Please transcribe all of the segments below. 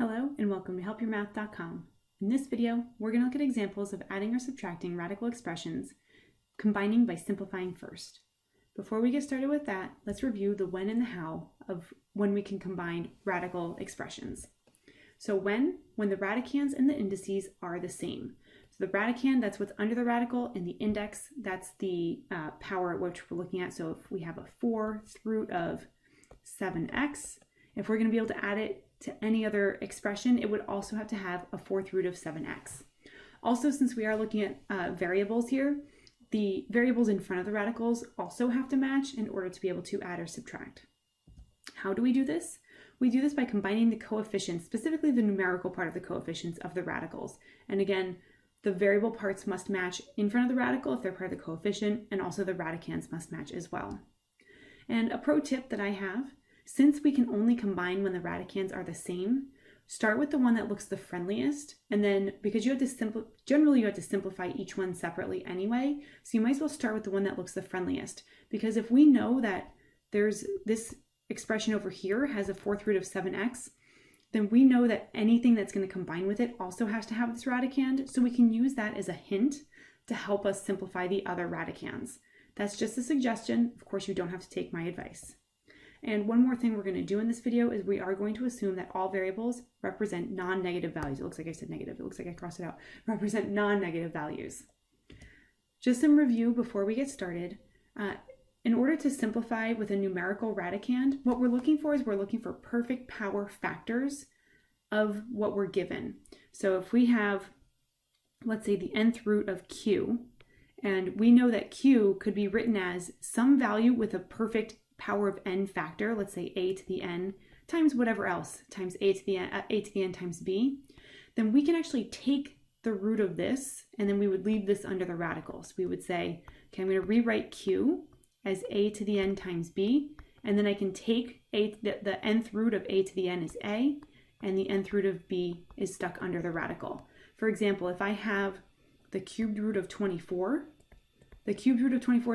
Hello and welcome to helpyourmath.com. In this video, we're going to look at examples of adding or subtracting radical expressions, combining by simplifying first. Before we get started with that, let's review the when and the how of when we can combine radical expressions. So when the radicands and the indices are the same. So the radicand, that's what's under the radical, and the index, that's the power at which we're looking at. So if we have a 4th root of 7x, if we're going to be able to add it to any other expression, it would also have to have a 4th root of 7x. Also, since we are looking at variables here, the variables in front of the radicals also have to match in order to be able to add or subtract. How do we do this? We do this by combining the coefficients, specifically the numerical part of the coefficients of the radicals. And again, the variable parts must match in front of the radical if they're part of the coefficient, and also the radicands must match as well. And a pro tip that I have, since we can only combine when the radicands are the same, start with the one that looks the friendliest, and then because generally you have to simplify each one separately anyway, so you might as well start with the one that looks the friendliest. Because if we know that there's this expression over here has a 4th root of 7x, then we know that anything that's going to combine with it also has to have this radicand, so we can use that as a hint to help us simplify the other radicands. That's just a suggestion. Of course, you don't have to take my advice. And one more thing we're going to do in this video is we are going to assume that all variables represent non-negative values. It looks like I said negative. It looks like I crossed it out. Represent non-negative values. Just some review before we get started. In order to simplify with a numerical radicand, what we're looking for is we're looking for perfect power factors of what we're given. So if we have, let's say, the nth root of q, and we know that q could be written as some value with a perfect power of n factor, let's say a to the n times whatever else, times a to the n times b, then we can actually take the root of this, and then we would leave this under the radicals. We would say, okay, I'm going to rewrite q as a to the n times b, and then I can take the nth root of a to the n is a, and the nth root of b is stuck under the radical. For example, if I have the cubed root of 24,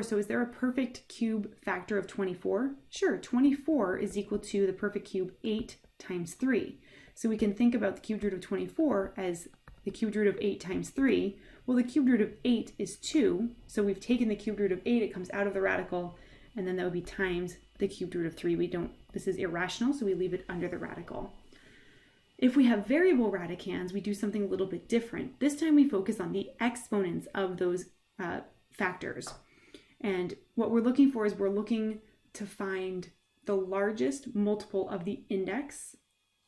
so is there a perfect cube factor of 24? Sure, 24 is equal to the perfect cube 8 times 3. So we can think about the cubed root of 24 as the cubed root of 8 times 3. Well, the cubed root of 8 is 2, so we've taken the cubed root of 8, it comes out of the radical, and then that would be times the cubed root of 3. This is irrational, so we leave it under the radical. If we have variable radicands, we do something a little bit different. This time we focus on the exponents of those factors. And what we're looking for is we're looking to find the largest multiple of the index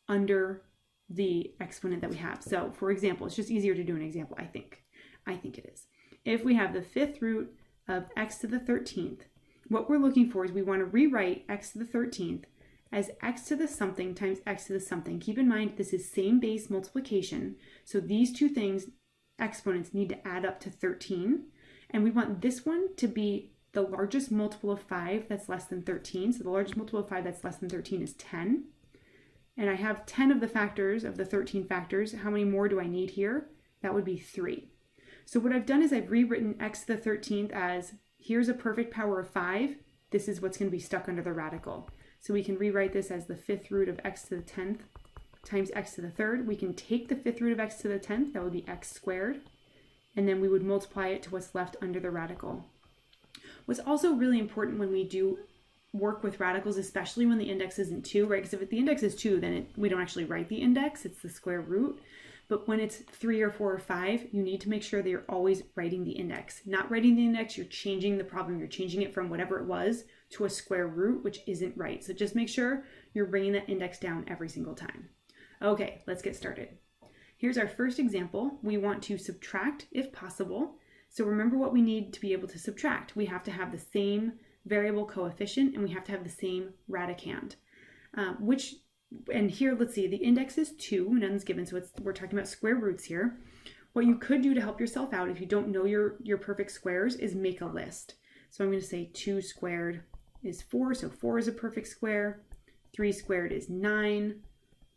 under the exponent that we have. So for example, it's just easier to do an example, I think it is. If we have the 5th root of x to the 13th, what we're looking for is we want to rewrite x to the 13th as x to the something times x to the something. Keep in mind, this is same base multiplication. So these two things, exponents, need to add up to 13. And we want this one to be the largest multiple of 5 that's less than 13. So the largest multiple of 5 that's less than 13 is 10. And I have 10 of the factors, of the 13 factors. How many more do I need here? That would be 3. So what I've done is I've rewritten x to the 13th as, here's a perfect power of 5. This is what's going to be stuck under the radical. So we can rewrite this as the 5th root of x to the 10th times x to the 3rd. We can take the 5th root of x to the 10th. That would be x squared. And then we would multiply it to what's left under the radical. What's also really important when we do work with radicals, especially when the index isn't 2, right? Because if the index is 2, then we don't actually write the index, it's the square root. But when it's 3 or 4 or 5, you need to make sure that you're always writing the index. Not writing the index, you're changing the problem. You're changing it from whatever it was to a square root, which isn't right. So just make sure you're bringing that index down every single time. Okay, let's get started. Here's our first example. We want to subtract if possible. So remember what we need to be able to subtract. We have to have the same variable coefficient and we have to have the same radicand. And here, let's see, the index is 2, none's given, so we're talking about square roots here. What you could do to help yourself out if you don't know your perfect squares is make a list. So I'm going to say 2 squared is 4, so 4 is a perfect square. 3 squared is 9.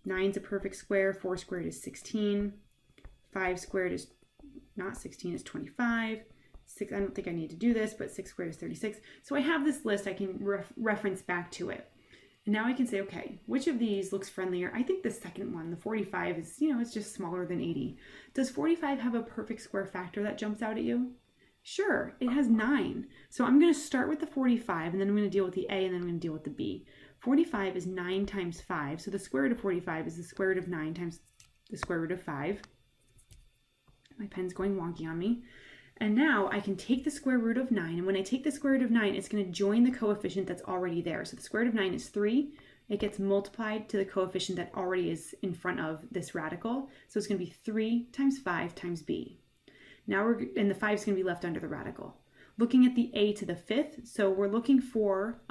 9 is a perfect square, 4 squared is 16, 5 squared is not 16, is 25, 6, I don't think I need to do this, but 6 squared is 36. So I have this list, I can reference back to it. And now I can say, okay, which of these looks friendlier? I think the second one, the 45, is, it's just smaller than 80. Does 45 have a perfect square factor that jumps out at you? Sure, it has 9. So I'm going to start with the 45, and then I'm going to deal with the A, and then I'm going to deal with the B. 45 is 9 times 5, so the square root of 45 is the square root of 9 times the square root of 5. My pen's going wonky on me. And now I can take the square root of 9, and when I take the square root of 9, it's going to join the coefficient that's already there. So the square root of 9 is 3. It gets multiplied to the coefficient that already is in front of this radical. So it's going to be 3 times 5 times b. Now and the 5 is going to be left under the radical. Looking at the a to the 5th, so we're looking for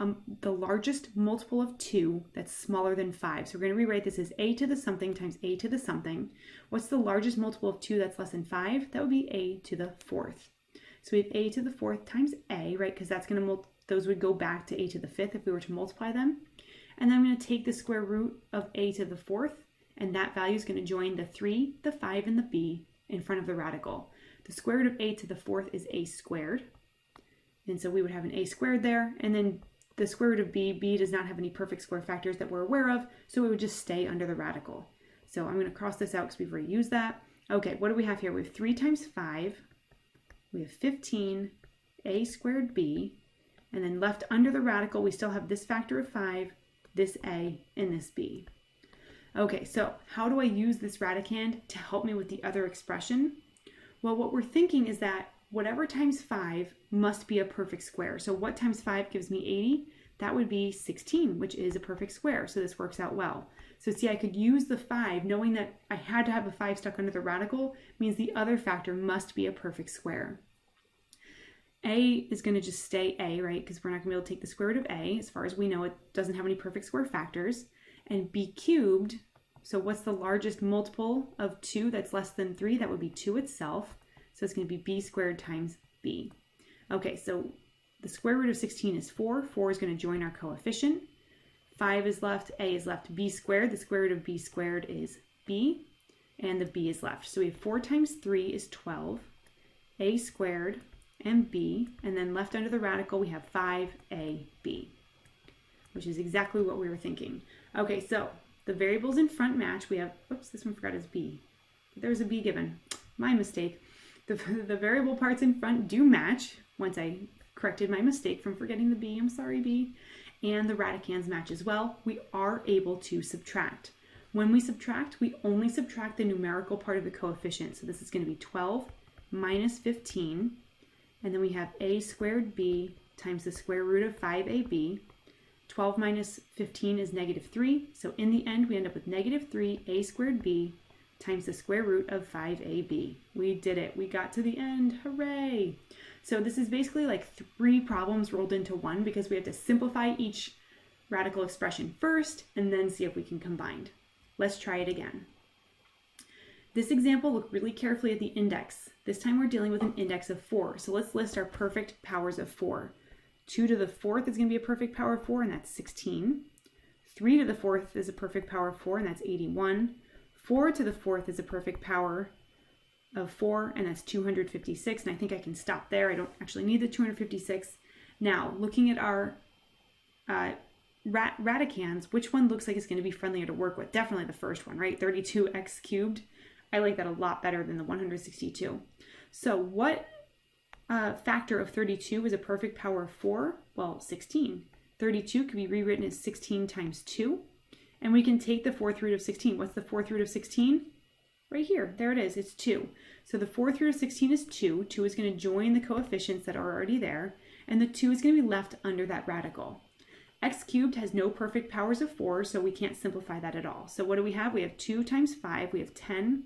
the largest multiple of 2 that's smaller than 5. So we're going to rewrite this as a to the something times a to the something. What's the largest multiple of 2 that's less than 5? That would be a to the 4th. So we have a to the 4th times a, right? Because that's going to, those would go back to a to the 5th if we were to multiply them. And then I'm going to take the square root of a to the 4th, and that value is going to join the 3, the 5, and the b in front of the radical. The square root of a to the 4th is a squared. And so we would have an a squared there, and then the square root of b does not have any perfect square factors that we're aware of, so it would just stay under the radical. So I'm going to cross this out because we've already used that. Okay, what do we have here? We have 3 times 5, we have 15, a squared b, and then left under the radical, we still have this factor of 5, this a, and this b. Okay, so how do I use this radicand to help me with the other expression? Well, what we're thinking is that whatever times 5 must be a perfect square. So what times 5 gives me 80? That would be 16, which is a perfect square. So this works out well. So see, I could use the 5, knowing that I had to have a 5 stuck under the radical, means the other factor must be a perfect square. A is going to just stay a, right? Because we're not going to be able to take the square root of a. As far as we know, it doesn't have any perfect square factors. And b cubed, so what's the largest multiple of 2 that's less than 3? That would be 2 itself. So it's going to be b squared times b. Okay, so the square root of 16 is 4. 4 is going to join our coefficient. 5 is left, a is left, b squared. The square root of b squared is b, and the b is left. So we have 4 times 3 is 12, a squared, and b, and then left under the radical we have 5ab, which is exactly what we were thinking. Okay, so the variables in front match. We have, oops, this one forgot is b. There's a b given. My mistake. The variable parts in front do match once I corrected my mistake from forgetting the b. I'm sorry, b. And the radicands match as well. We are able to subtract. When we subtract, we only subtract the numerical part of the coefficient. So this is going to be 12 minus 15. And then we have a squared b times the square root of 5ab. 12 minus 15 is negative 3. So in the end, we end up with negative 3 a squared b times the square root of 5ab. We did it. We got to the end. Hooray! So this is basically like 3 problems rolled into one because we have to simplify each radical expression first and then see if we can combine. Let's try it again. This example, look really carefully at the index. This time we're dealing with an index of 4. So let's list our perfect powers of 4. 2 to the 4th is going to be a perfect power of 4, and that's 16. 3 to the 4th is a perfect power of 4, and that's 81. 4 to the 4th is a perfect power of 4, and that's 256. And I think I can stop there. I don't actually need the 256. Now, looking at our radicands, which one looks like it's going to be friendlier to work with? Definitely the first one, right? 32x cubed. I like that a lot better than the 162. So what factor of 32 is a perfect power of 4? Well, 16. 32 could be rewritten as 16 times 2. And we can take the 4th root of 16. What's the 4th root of 16? Right here. There it is. It's 2. So the 4th root of 16 is 2. 2 is going to join the coefficients that are already there. And the 2 is going to be left under that radical. X cubed has no perfect powers of 4, so we can't simplify that at all. So what do we have? We have 2 times 5. We have 10x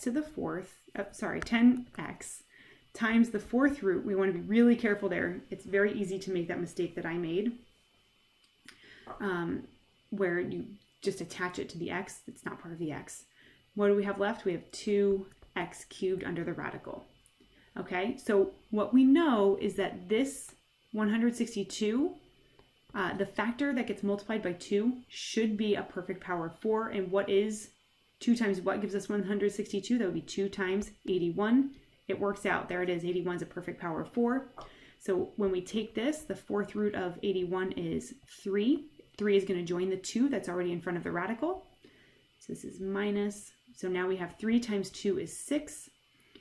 to the 4th. 10x times the 4th root. We want to be really careful there. It's very easy to make that mistake that I made. Where you just attach it to the x. It's not part of the x. What do we have left? We have 2x cubed under the radical. Okay, so what we know is that this 162, the factor that gets multiplied by 2 should be a perfect power of 4. And what is 2 times what gives us 162? That would be 2 times 81. It works out. There it is. 81 is a perfect power of 4. So when we take this, the 4th root of 81 is 3. 3 is going to join the 2 that's already in front of the radical. So this is minus. So now we have 3 times 2 is 6.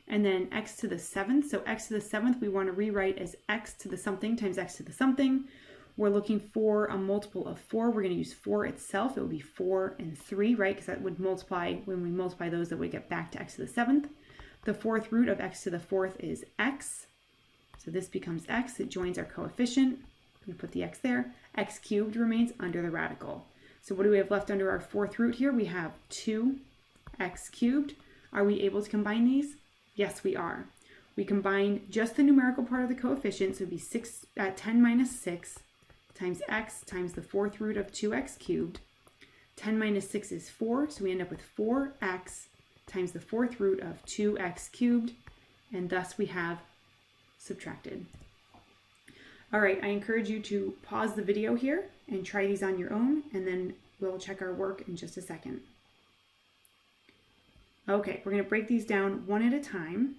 And then x to the 7th. So x to the 7th we want to rewrite as x to the something times x to the something. We're looking for a multiple of 4. We're going to use 4 itself. It would be 4 and 3, right? Because that would multiply, when we multiply those, that would get back to x to the 7th. The 4th root of x to the 4th is x. So this becomes x. It joins our coefficient. I'm going to put the x there. X cubed remains under the radical. So what do we have left under our 4th root here? We have 2x cubed. Are we able to combine these? Yes, we are. We combine just the numerical part of the coefficient. So it would be 10 minus 6 times x times the 4th root of 2x cubed. 10 minus 6 is 4, so we end up with 4x times the 4th root of 2x cubed, and thus we have subtracted. All right, I encourage you to pause the video here and try these on your own, and then we'll check our work in just a second. Okay, we're going to break these down one at a time.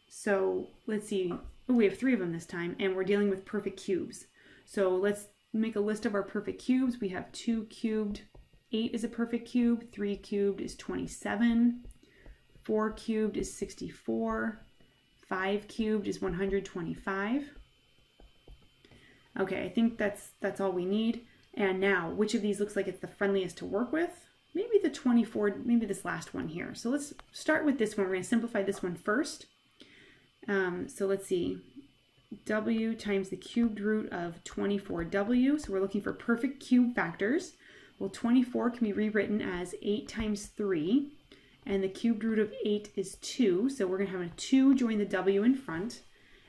So let's see, we have 3 of them this time, and we're dealing with perfect cubes. So let's make a list of our perfect cubes. We have 2 cubed, 8 is a perfect cube, 3 cubed is 27, 4 cubed is 64, 5 cubed is 125. Okay, I think that's all we need. And now, which of these looks like it's the friendliest to work with? Maybe the 24, maybe this last one here. So let's start with this one. We're going to simplify this one first. So let's see. W times the cubed root of 24w. So we're looking for perfect cube factors. Well, 24 can be rewritten as 8 times 3. And the cubed root of 8 is 2. So we're going to have a 2 join the w in front.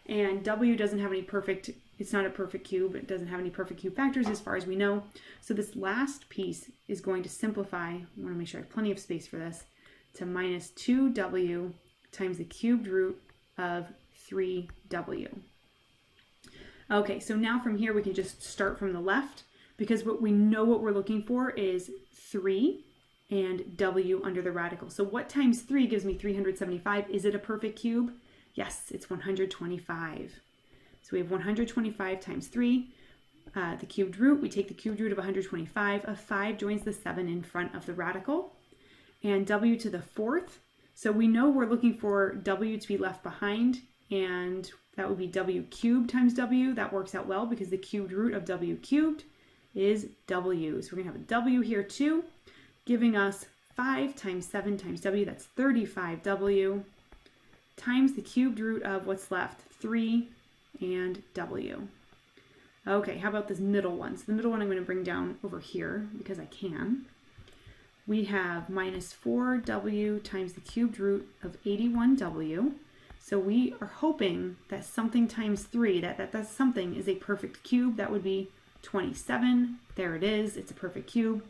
And w doesn't have any perfect, it's not a perfect cube. It doesn't have any perfect cube factors as far as we know. So this last piece is going to simplify. I want to make sure I have plenty of space for this. To minus 2w times the cubed root of 3w. Okay, so now from here we can just start from the left, because what we know what we're looking for is 3 and w under the radical. So what times 3 gives me 375? Is it a perfect cube? Yes, it's 125. So we have 125 times 3. The cubed root, we take the cubed root of 125. A 5 joins the 7 in front of the radical. And w to the 4th. So we know we're looking for w to be left behind, and that would be w cubed times w. That works out well because the cubed root of w cubed is w. So we're going to have a w here too, giving us 5 times 7 times w. That's 35w times the cubed root of what's left, 3 and w. Okay, how about this middle one? So the middle one I'm going to bring down over here because I can. We have minus 4w times the cubed root of 81w. So we are hoping that something times 3, that something is a perfect cube. That would be 27. There it is. It's a perfect cube.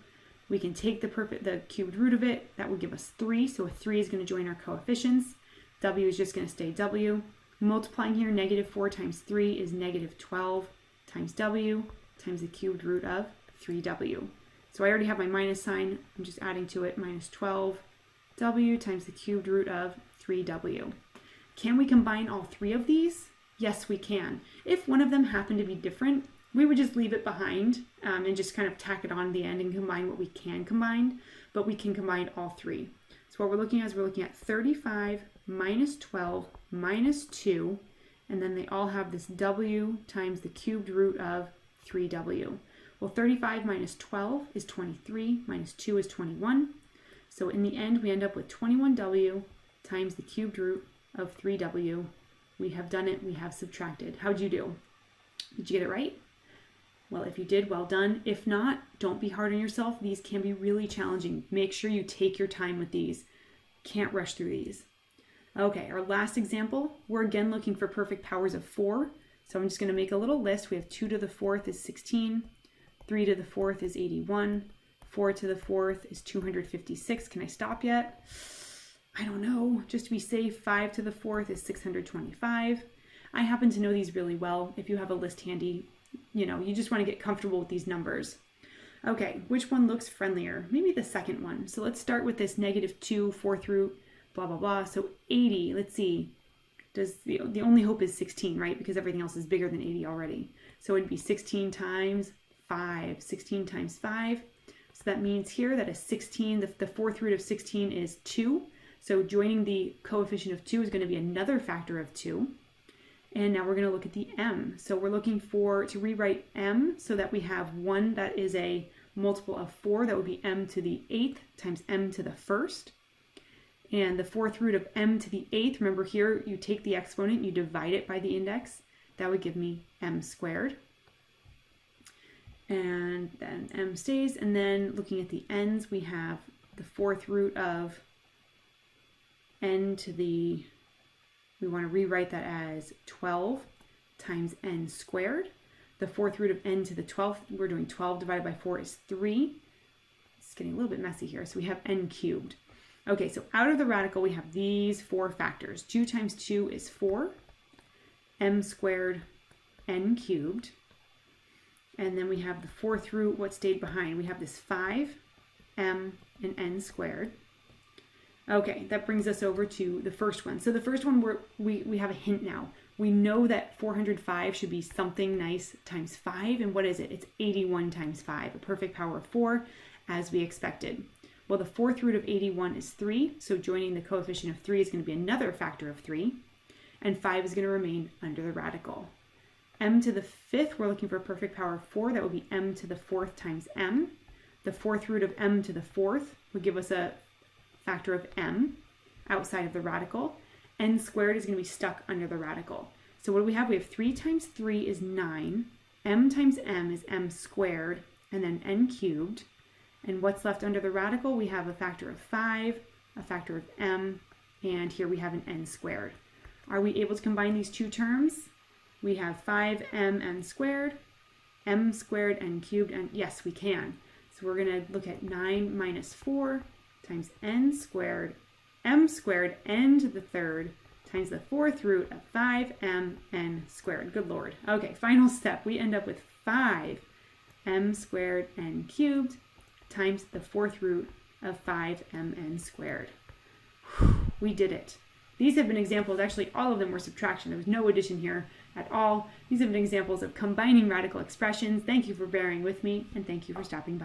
We can take the cubed root of it. That would give us 3. So a 3 is going to join our coefficients. W is just going to stay w. Multiplying here, negative 4 times 3 is negative 12 times w times the cubed root of 3w. So I already have my minus sign. I'm just adding to it minus 12w times the cubed root of 3w. Can we combine all 3 of these? Yes, we can. If one of them happened to be different, we would just leave it behind and just kind of tack it on at the end and combine what we can combine, but we can combine all 3. So what we're looking at is we're looking at 35 minus 12 minus 2, and then they all have this w times the cubed root of 3w. Well, 35 minus 12 is 23, minus 2 is 21. So in the end, we end up with 21w times the cubed root of 3w. We have done it. We have subtracted. How'd you do? Did you get it right? Well, if you did, well done. If not, don't be hard on yourself. These can be really challenging. Make sure you take your time with these. Can't rush through these. Okay, our last example, we're again looking for perfect powers of 4. So I'm just going to make a little list. We have 2 to the 4th is 16. 3 to the 4th is 81. 4 to the 4th is 256. Can I stop yet? I don't know. Just to be safe, 5 to the 4th is 625. I happen to know these really well. If you have a list handy, you just want to get comfortable with these numbers. Okay, which one looks friendlier? Maybe the second one. So let's start with this negative 2, 4th root, blah, blah, blah. So 80, let's see. The only hope is 16, right? Because everything else is bigger than 80 already. So it'd be 16 times 5. 16 times 5. So that means here that a 16, the fourth root of 16 is 2. So joining the coefficient of 2 is going to be another factor of 2. And now we're going to look at the m. So we're looking to rewrite m so that we have 1 that is a multiple of 4. That would be m to the 8th times m to the 1st. And the fourth root of m to the 8th, remember here you take the exponent, you divide it by the index. That would give me m squared. And then m stays. And then looking at the n's, we have the fourth root of n to the, we want to rewrite that as 12 times n squared. The fourth root of n to the 12th, we're doing 12 divided by 4 is 3. It's getting a little bit messy here. So we have n cubed. Okay, so out of the radical, we have these 4 factors. 2 times 2 is 4. M squared, n cubed. And then we have the fourth root, what stayed behind? We have this 5, m, and n squared. Okay, that brings us over to the first one. So the first one, we have a hint now. We know that 405 should be something nice times 5. And what is it? It's 81 times 5, a perfect power of 4, as we expected. Well, the fourth root of 81 is 3. So joining the coefficient of 3 is going to be another factor of 3. And 5 is going to remain under the radical. M to the 5th, we're looking for a perfect power of 4. That would be m to the 4th times m. The fourth root of m to the 4th would give us a factor of m outside of the radical. N squared is going to be stuck under the radical. So what do we have? We have 3 times 3 is 9. M times m is m squared, and then n cubed. And what's left under the radical? We have a factor of 5, a factor of m, and here we have an n squared. Are we able to combine these two terms? We have 5mn squared, m squared, n cubed, and yes, we can. So we're going to look at 9 minus 4 times n squared, m squared, n to the 3rd, times the fourth root of 5mn squared. Good Lord. Okay, final step. We end up with 5m squared, n cubed, times the fourth root of 5mn squared. We did it. These have been examples, actually all of them were subtraction. There was no addition here at all. These have been examples of combining radical expressions. Thank you for bearing with me, and thank you for stopping by.